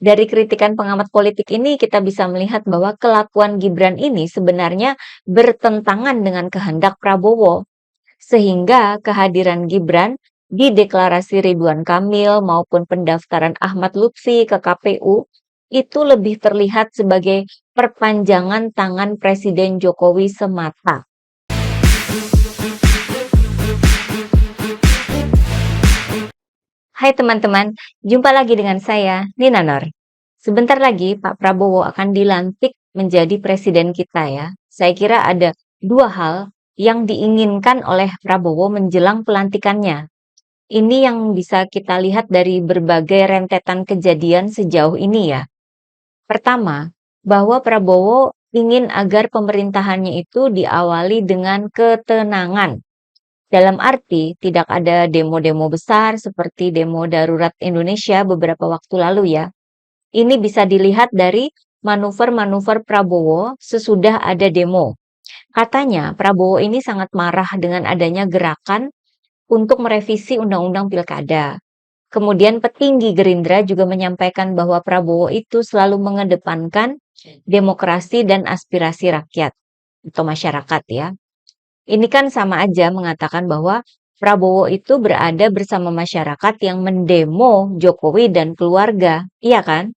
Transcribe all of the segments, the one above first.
Dari kritikan pengamat politik ini kita bisa melihat bahwa kelakuan Gibran ini sebenarnya bertentangan dengan kehendak Prabowo. Sehingga kehadiran Gibran di deklarasi Ridwan Kamil maupun pendaftaran Ahmad Lutfi ke KPU itu lebih terlihat sebagai perpanjangan tangan Presiden Jokowi semata. Hai teman-teman, jumpa lagi dengan saya, Nina Nur. Sebentar lagi Pak Prabowo akan dilantik menjadi presiden kita ya. Saya kira ada dua hal yang diinginkan oleh Prabowo menjelang pelantikannya. Ini yang bisa kita lihat dari berbagai rentetan kejadian sejauh ini ya. Pertama, bahwa Prabowo ingin agar pemerintahannya itu diawali dengan ketenangan. Dalam arti tidak ada demo-demo besar seperti demo darurat Indonesia beberapa waktu lalu ya. Ini bisa dilihat dari manuver-manuver Prabowo sesudah ada demo. Katanya Prabowo ini sangat marah dengan adanya gerakan untuk merevisi Undang-Undang Pilkada. Kemudian petinggi Gerindra juga menyampaikan bahwa Prabowo itu selalu mengedepankan demokrasi dan aspirasi rakyat atau masyarakat ya. Ini kan sama aja mengatakan bahwa Prabowo itu berada bersama masyarakat yang mendemo Jokowi dan keluarga, iya kan?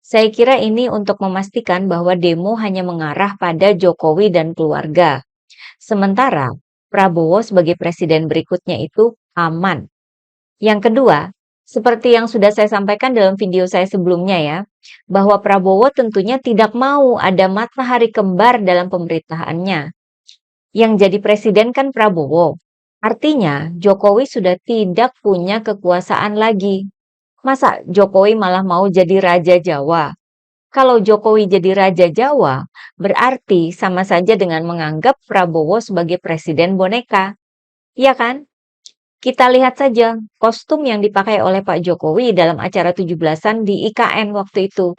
Saya kira ini untuk memastikan bahwa demo hanya mengarah pada Jokowi dan keluarga. Sementara Prabowo sebagai presiden berikutnya itu aman. Yang kedua, seperti yang sudah saya sampaikan dalam video saya sebelumnya ya, bahwa Prabowo tentunya tidak mau ada matahari kembar dalam pemerintahannya. Yang jadi presiden kan Prabowo. Artinya Jokowi sudah tidak punya kekuasaan lagi. Masa Jokowi malah mau jadi Raja Jawa? Kalau Jokowi jadi Raja Jawa, berarti sama saja dengan menganggap Prabowo sebagai presiden boneka. Iya kan? Kita lihat saja kostum yang dipakai oleh Pak Jokowi dalam acara 17-an di IKN waktu itu.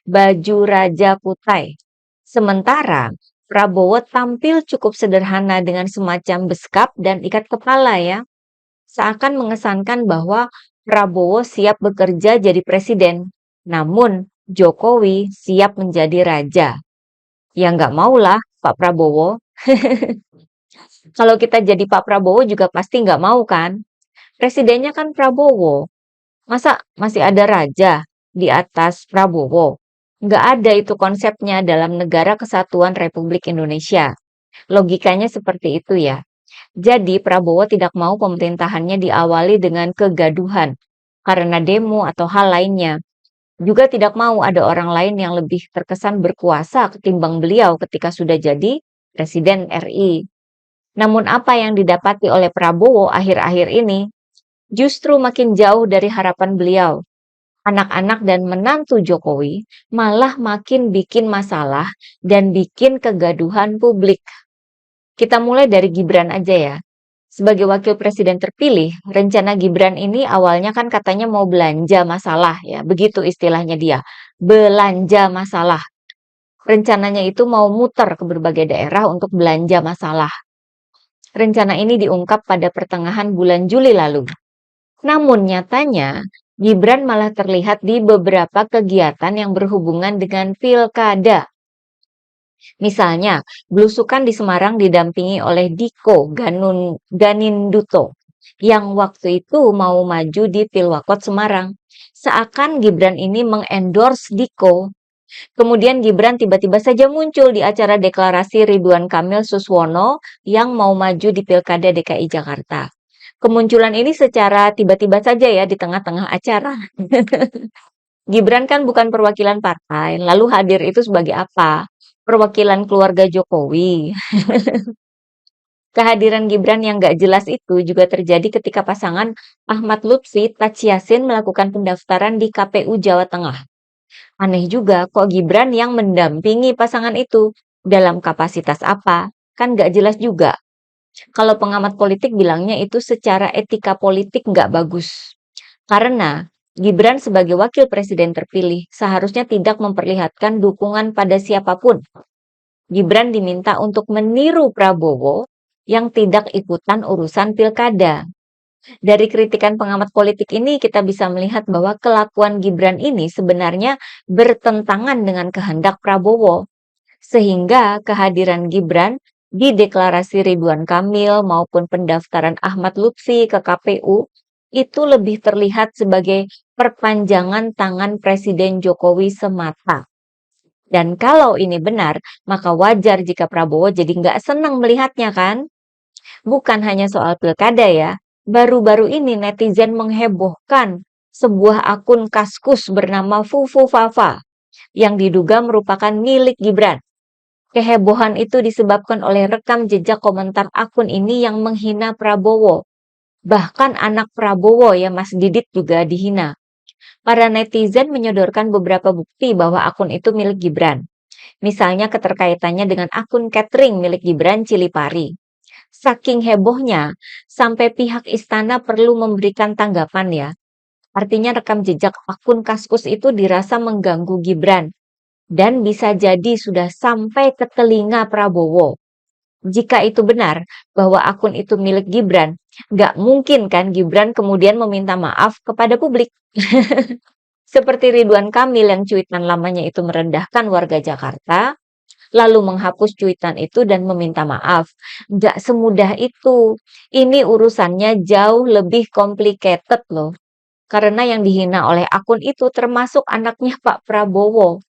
Baju Raja Kutai. Sementara Prabowo tampil cukup sederhana dengan semacam beskap dan ikat kepala ya. Seakan mengesankan bahwa Prabowo siap bekerja jadi presiden. Namun Jokowi siap menjadi raja. Ya nggak maulah Pak Prabowo. Kalau kita jadi Pak Prabowo juga pasti nggak mau kan? Presidennya kan Prabowo. Masa masih ada raja di atas Prabowo? Nggak ada itu konsepnya dalam Negara Kesatuan Republik Indonesia. Logikanya seperti itu ya. Jadi Prabowo tidak mau pemerintahannya diawali dengan kegaduhan karena demo atau hal lainnya. Juga tidak mau ada orang lain yang lebih terkesan berkuasa ketimbang beliau ketika sudah jadi Presiden RI. Namun apa yang didapati oleh Prabowo akhir-akhir ini justru makin jauh dari harapan beliau. Anak-anak dan menantu Jokowi malah makin bikin masalah dan bikin kegaduhan publik. Kita mulai dari Gibran aja ya. Sebagai wakil presiden terpilih, rencana Gibran ini awalnya kan katanya mau belanja masalah ya, begitu istilahnya dia. Belanja masalah. Rencananya itu mau muter ke berbagai daerah untuk belanja masalah. Rencana ini diungkap pada pertengahan bulan Juli lalu. Namun nyatanya, Gibran malah terlihat di beberapa kegiatan yang berhubungan dengan pilkada. Misalnya, belusukan di Semarang didampingi oleh Diko Ganinduto yang waktu itu mau maju di Pilwakot Semarang. Seakan Gibran ini mengendorse Diko. Kemudian Gibran tiba-tiba saja muncul di acara deklarasi Ridwan Kamil Suswono yang mau maju di Pilkada DKI Jakarta. Kemunculan ini secara tiba-tiba saja ya di tengah-tengah acara. Gibran kan bukan perwakilan partai, lalu hadir itu sebagai apa? Perwakilan keluarga Jokowi. Kehadiran Gibran yang gak jelas itu juga terjadi ketika pasangan Ahmad Lutfi Taj Yassin melakukan pendaftaran di KPU Jawa Tengah. Aneh juga kok Gibran yang mendampingi pasangan itu. Dalam kapasitas apa? Kan gak jelas juga. Kalau pengamat politik bilangnya itu secara etika politik nggak bagus. Karena Gibran sebagai wakil presiden terpilih seharusnya tidak memperlihatkan dukungan pada siapapun. Gibran diminta untuk meniru Prabowo yang tidak ikutan urusan pilkada. Dari kritikan pengamat politik ini kita bisa melihat bahwa kelakuan Gibran ini sebenarnya bertentangan dengan kehendak Prabowo. Sehingga kehadiran Gibran di deklarasi Ridwan Kamil maupun pendaftaran Ahmad Lutfi ke KPU itu lebih terlihat sebagai perpanjangan tangan Presiden Jokowi semata. Dan kalau ini benar, maka wajar jika Prabowo jadi nggak senang melihatnya kan? Bukan hanya soal pilkada ya, baru-baru ini netizen menghebohkan sebuah akun Kaskus bernama Fufu Fafa yang diduga merupakan milik Gibran. Kehebohan itu disebabkan oleh rekam jejak komentar akun ini yang menghina Prabowo. Bahkan anak Prabowo ya Mas Didit juga dihina. Para netizen menyodorkan beberapa bukti bahwa akun itu milik Gibran. Misalnya keterkaitannya dengan akun catering milik Gibran Cilipari. Saking hebohnya, sampai pihak istana perlu memberikan tanggapan ya. Artinya rekam jejak akun Kaskus itu dirasa mengganggu Gibran. Dan bisa jadi sudah sampai ke telinga Prabowo. Jika itu benar bahwa akun itu milik Gibran, nggak mungkin kan Gibran kemudian meminta maaf kepada publik. Seperti Ridwan Kamil yang cuitan lamanya itu merendahkan warga Jakarta, lalu menghapus cuitan itu dan meminta maaf. Nggak semudah itu. Ini urusannya jauh lebih complicated loh. Karena yang dihina oleh akun itu termasuk anaknya Pak Prabowo.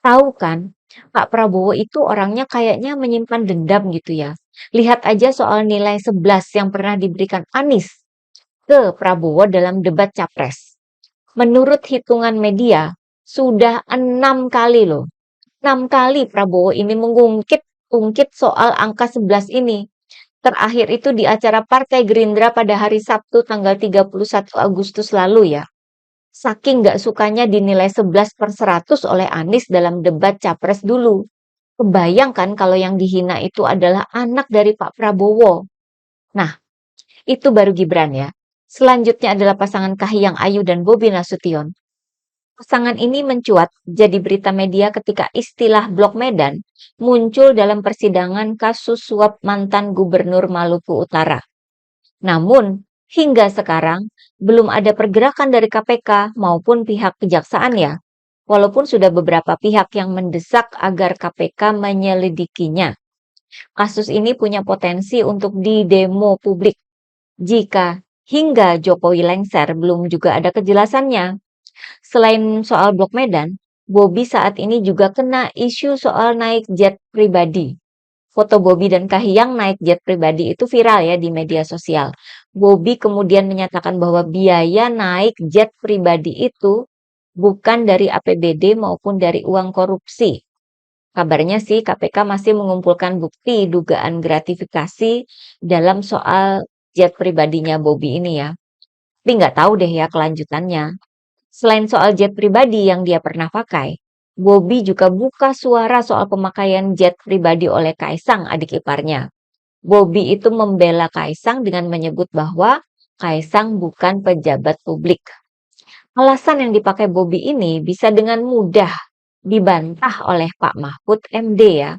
Tahu kan, Pak Prabowo itu orangnya kayaknya menyimpan dendam gitu ya. Lihat aja soal nilai 11 yang pernah diberikan Anies ke Prabowo dalam debat Capres. Menurut hitungan media, sudah 6 kali loh. 6 kali Prabowo ini mengungkit soal angka 11 ini. Terakhir itu di acara Partai Gerindra pada hari Sabtu tanggal 31 Agustus lalu ya. Saking nggak sukanya dinilai 11/100 oleh Anies dalam debat Capres dulu. Kebayangkan kalau yang dihina itu adalah anak dari Pak Prabowo. Nah, itu baru Gibran ya. Selanjutnya adalah pasangan Kahiyang Ayu dan Bobi Nasution. Pasangan ini mencuat jadi berita media ketika istilah Blok Medan muncul dalam persidangan kasus suap mantan Gubernur Maluku Utara. Namun, hingga sekarang belum ada pergerakan dari KPK maupun pihak kejaksaan ya. Walaupun sudah beberapa pihak yang mendesak agar KPK menyelidikinya. Kasus ini punya potensi untuk didemo publik jika hingga Jokowi lengser belum juga ada kejelasannya. Selain soal Blok Medan, Bobi saat ini juga kena isu soal naik jet pribadi. Foto Bobi dan Kahiyang naik jet pribadi itu viral ya di media sosial. Bobi kemudian menyatakan bahwa biaya naik jet pribadi itu bukan dari APBD maupun dari uang korupsi. Kabarnya sih KPK masih mengumpulkan bukti dugaan gratifikasi dalam soal jet pribadinya Bobi ini ya. Tapi nggak tahu deh ya kelanjutannya. Selain soal jet pribadi yang dia pernah pakai, Bobi juga buka suara soal pemakaian jet pribadi oleh Kaisang adik iparnya. Bobi itu membela Kaisang dengan menyebut bahwa Kaisang bukan pejabat publik. Alasan yang dipakai Bobi ini bisa dengan mudah dibantah oleh Pak Mahfud MD ya.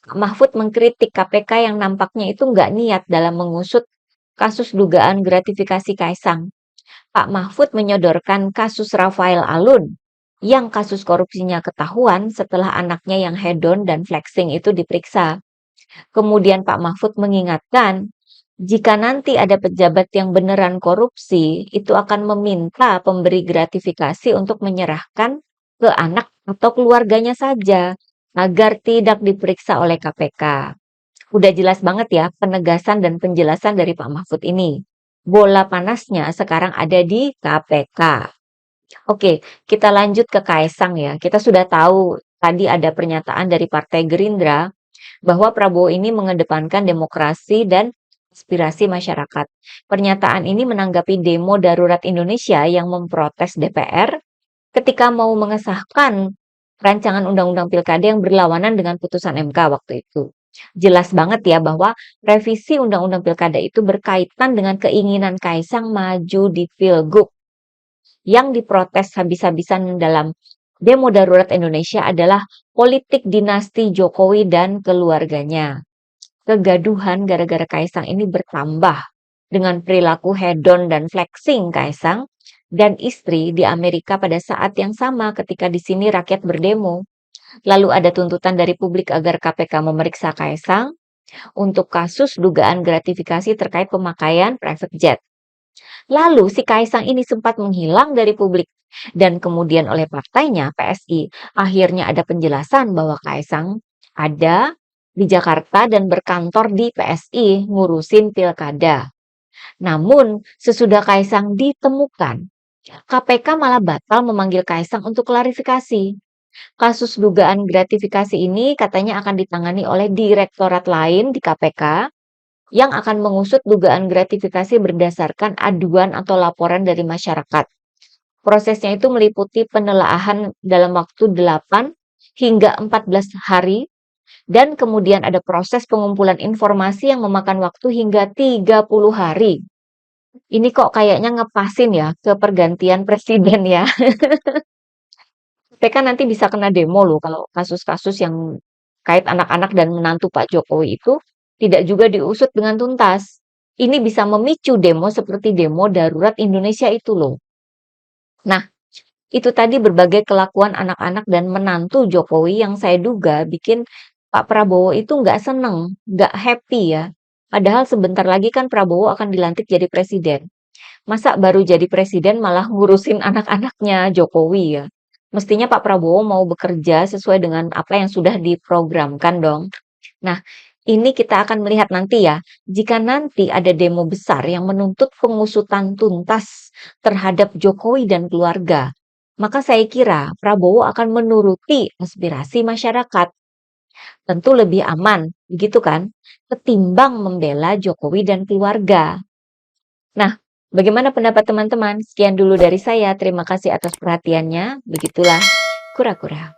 Pak Mahfud mengkritik KPK yang nampaknya itu nggak niat dalam mengusut kasus dugaan gratifikasi Kaisang. Pak Mahfud menyodorkan kasus Rafael Alun yang kasus korupsinya ketahuan setelah anaknya yang hedon dan flexing itu diperiksa. Kemudian Pak Mahfud mengingatkan, jika nanti ada pejabat yang beneran korupsi, itu akan meminta pemberi gratifikasi untuk menyerahkan ke anak atau keluarganya saja, agar tidak diperiksa oleh KPK. Udah jelas banget ya penegasan dan penjelasan dari Pak Mahfud ini. Bola panasnya sekarang ada di KPK. Oke, kita lanjut ke Kaisang ya. Kita sudah tahu tadi ada pernyataan dari Partai Gerindra bahwa Prabowo ini mengedepankan demokrasi dan aspirasi masyarakat. Pernyataan ini menanggapi demo darurat Indonesia yang memprotes DPR ketika mau mengesahkan rancangan undang-undang pilkada yang berlawanan dengan putusan MK waktu itu. Jelas banget ya bahwa revisi undang-undang pilkada itu berkaitan dengan keinginan Kaisang maju di Pilgub. Yang diprotes habis-habisan dalam demo darurat Indonesia adalah politik dinasti Jokowi dan keluarganya. Kegaduhan gara-gara Kaisang ini bertambah. dengan perilaku hedon dan flexing Kaisang dan istri di Amerika pada saat yang sama ketika di sini rakyat berdemo. Lalu ada tuntutan dari publik agar KPK memeriksa Kaisang untuk kasus dugaan gratifikasi terkait pemakaian private jet. Lalu si Kaisang ini sempat menghilang dari publik dan kemudian oleh partainya PSI akhirnya ada penjelasan bahwa Kaisang ada di Jakarta dan berkantor di PSI ngurusin pilkada. Namun sesudah Kaisang ditemukan, KPK malah batal memanggil Kaisang untuk klarifikasi. Kasus dugaan gratifikasi ini katanya akan ditangani oleh direktorat lain di KPK yang akan mengusut dugaan gratifikasi berdasarkan aduan atau laporan dari masyarakat. Prosesnya itu meliputi penelaahan dalam waktu 8 hingga 14 hari dan kemudian ada proses pengumpulan informasi yang memakan waktu hingga 30 hari. Ini kok kayaknya ngepasin ya ke pergantian presiden ya. KPK nanti bisa kena demo loh kalau kasus-kasus yang kait anak-anak dan menantu Pak Jokowi itu tidak juga diusut dengan tuntas. Ini bisa memicu demo seperti demo darurat Indonesia itu loh. Nah, itu tadi berbagai kelakuan anak-anak dan menantu Jokowi yang saya duga bikin Pak Prabowo itu nggak seneng, nggak happy ya. Padahal sebentar lagi kan Prabowo akan dilantik jadi presiden. Masa baru jadi presiden malah ngurusin anak-anaknya Jokowi ya. Mestinya Pak Prabowo mau bekerja sesuai dengan apa yang sudah diprogramkan dong. Nah, ini kita akan melihat nanti ya, jika nanti ada demo besar yang menuntut pengusutan tuntas terhadap Jokowi dan keluarga, maka saya kira Prabowo akan menuruti aspirasi masyarakat. Tentu lebih aman, begitu kan? Ketimbang membela Jokowi dan keluarga. Nah, bagaimana pendapat teman-teman? Sekian dulu dari saya. Terima kasih atas perhatiannya. Begitulah kura-kura.